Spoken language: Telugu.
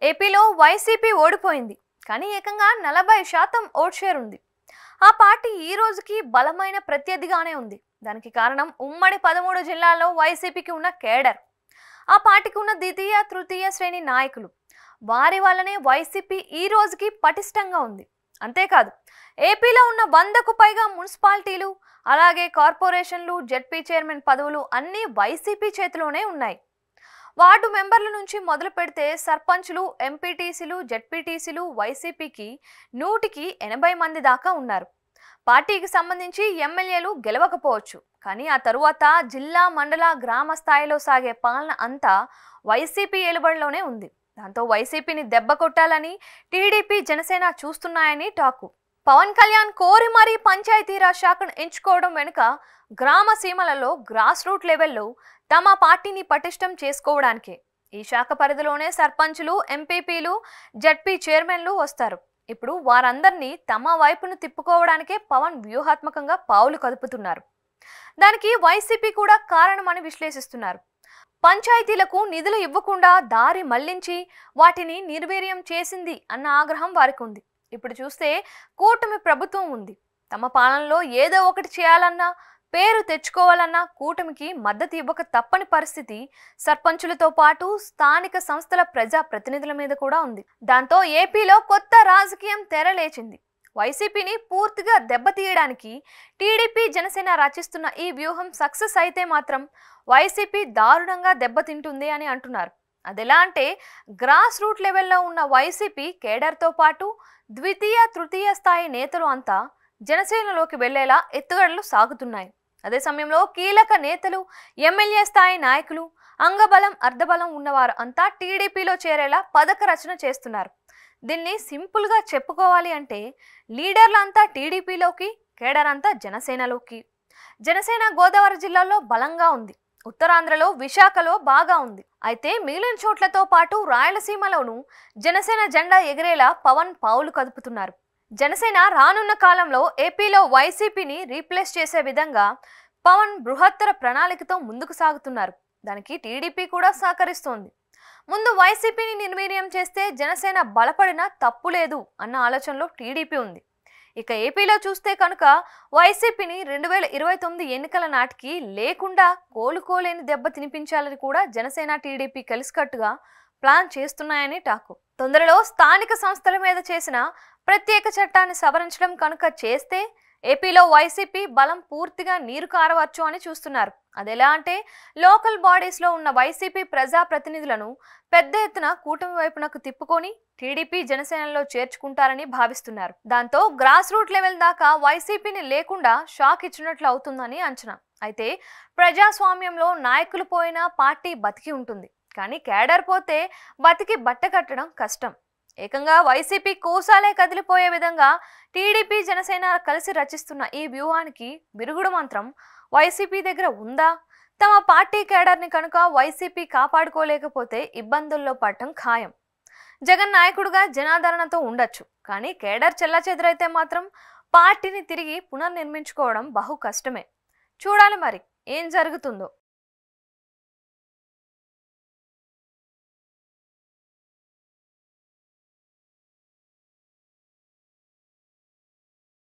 ఏపీలో వైసీపీ ఓడిపోయింది. కానీ ఏకంగా 40% ఓట్ షేర్ ఉంది. ఆ పార్టీ ఈ రోజుకి బలమైన ప్రత్యర్థిగానే ఉంది. దానికి కారణం ఉమ్మడి 13 జిల్లాల్లో వైసీపీకి ఉన్న కేడర్. ఆ పార్టీకి ఉన్న ద్వితీయ, తృతీయ శ్రేణి నాయకులు. వారి వల్లనే వైసీపీ ఈ రోజుకి పటిష్టంగా ఉంది. అంతేకాదు, ఏపీలో ఉన్న 100కు పైగా మున్సిపాలిటీలు, అలాగే కార్పొరేషన్లు, జెడ్పీ చైర్మన్ పదవులు అన్నీ వైసీపీ చేతిలోనే ఉన్నాయి. వార్డు మెంబర్ల నుంచి మొదలు పెడితే సర్పంచులు, ఎంపీటీసీలు, జెడ్పీటీసీలు వైసీపీకి 100కి 80 మంది దాకా ఉన్నారు. పార్టీకి సంబంధించి ఎమ్మెల్యేలు గెలవకపోవచ్చు, కానీ ఆ తరువాత జిల్లా, మండల, గ్రామ స్థాయిలో సాగే పాలన అంతా వైసీపీ ఏలుబడిలోనే ఉంది. దాంతో వైసీపీని దెబ్బ కొట్టాలని టీడీపీ, జనసేన చూస్తున్నాయని టాకు. పవన్ కళ్యాణ్ కోరి మరీ పంచాయతీరాజ్ శాఖను ఎంచుకోవడం వెనుక గ్రామ సీమలలో గ్రాస్ రూట్ లెవెల్లో తమ పార్టీని పటిష్టం చేసుకోవడానికే. ఈ శాఖ పరిధిలోనే సర్పంచులు, ఎంపీపీలు, జడ్పీ చైర్మన్లు వస్తారు. ఇప్పుడు వారందరినీ తమ వైపును తిప్పుకోవడానికే పవన్ వ్యూహాత్మకంగా పావులు కదుపుతున్నారు. దానికి వైసీపీ కూడా కారణమని విశ్లేషిస్తున్నారు. పంచాయతీలకు నిధులు ఇవ్వకుండా దారి మళ్లించి వాటిని నిర్వీర్యం చేసింది అన్న ఆగ్రహం వారికి ఉంది. ఇప్పుడు చూస్తే కూటమి ప్రభుత్వం ఉంది. తమ పాలనలో ఏదో ఒకటి చేయాలన్నా, పేరు తెచ్చుకోవాలన్నా కూటమికి మద్దతు ఇవ్వక తప్పని పరిస్థితి సర్పంచులతో పాటు స్థానిక సంస్థల ప్రజా ప్రతినిధుల మీద కూడా ఉంది. దాంతో ఏపీలో కొత్త రాజకీయం తెరలేచింది. వైసీపీని పూర్తిగా దెబ్బతీయడానికి టీడీపీ, జనసేన రచిస్తున్న ఈ వ్యూహం సక్సెస్ అయితే మాత్రం వైసీపీ దారుణంగా దెబ్బతింటుంది అని అంటున్నారు. అదెలా అంటే, గ్రాస్ రూట్ లెవెల్లో ఉన్న వైసీపీ కేడర్తో పాటు ద్వితీయ, తృతీయ స్థాయి నేతలు అంతా జనసేనలోకి వెళ్లేలా ఎత్తుగడలు సాగుతున్నాయి. అదే సమయంలో కీలక నేతలు, ఎమ్మెల్యే స్థాయి నాయకులు, అంగబలం, అర్ధబలం ఉన్నవారు అంతా టీడీపీలో చేరేలా పథక రచన చేస్తున్నారు. దీన్ని సింపుల్గా చెప్పుకోవాలి అంటే, లీడర్లంతా టీడీపీలోకి, కేడర్ అంతా జనసేనలోకి. జనసేన గోదావరి జిల్లాలో బలంగా ఉంది. ఉత్తరాంధ్రలో, విశాఖలో బాగా ఉంది. అయితే మిగిలిన చోట్లతో పాటు రాయలసీమలోనూ జనసేన జెండా ఎగిరేలా పవన్ పావులు కదుపుతున్నారు. జనసేన రానున్న కాలంలో ఏపీలో వైసీపీని రీప్లేస్ చేసే విధంగా పవన్ బృహత్తర ప్రణాళికతో ముందుకు సాగుతున్నారు. దానికి టీడీపీ కూడా సహకరిస్తోంది. ముందు వైసీపీని నిర్వీర్యం చేస్తే జనసేన బలపడినా తప్పు లేదు అన్న ఆలోచనలో టీడీపీ ఉంది. ఇక ఏపీలో చూస్తే కనుక వైసీపీని 2029 ఎన్నికల నాటికి లేకుండా కోలుకోలేని దెబ్బ తినిపించాలని కూడా జనసేన, టీడీపీ కలిసికట్టుగా ప్లాన్ చేస్తున్నాయని టాకు. తొందరలో స్థానిక సంస్థల మీద చేసిన ప్రత్యేక చట్టాన్ని సవరించడం కనుక చేస్తే ఏపీలో వైసీపీ బలం పూర్తిగా నీరు కారవచ్చు అని చూస్తున్నారు. అదెలా అంటే, లోకల్ బాడీస్లో ఉన్న వైసీపీ ప్రజా ప్రతినిధులను పెద్ద ఎత్తున కూటమి వైపునకు తిప్పుకొని టీడీపీ, జనసేనలో చేర్చుకుంటారని భావిస్తున్నారు. దాంతో గ్రాస్ రూట్ లెవెల్ దాకా వైసీపీని లేకుండా షాక్ ఇచ్చినట్లు అవుతుందని అంచనా. అయితే ప్రజాస్వామ్యంలో నాయకులు పోయినా పార్టీ బతికి ఉంటుంది, కానీ కేడర్ పోతే బతికి బట్ట కట్టడం కష్టం. ఏకంగా వైసీపీ కోసాలే కదిలిపోయే విధంగా టీడీపీ, జనసేన కలిసి రచిస్తున్న ఈ వ్యూహానికి విరుగుడు మంత్రం వైసీపీ దగ్గర ఉందా? తమ పార్టీ కేడర్ని కనుక వైసీపీ కాపాడుకోలేకపోతే ఇబ్బందుల్లో పడటం ఖాయం. జగన్ నాయకుడుగా జనాదరణతో ఉండొచ్చు, కానీ కేడర్ చెల్లాచెదురైతే మాత్రం పార్టీని తిరిగి పునర్నిర్మించుకోవడం బహు కష్టమే. చూడాలి మరి ఏం జరుగుతుందో.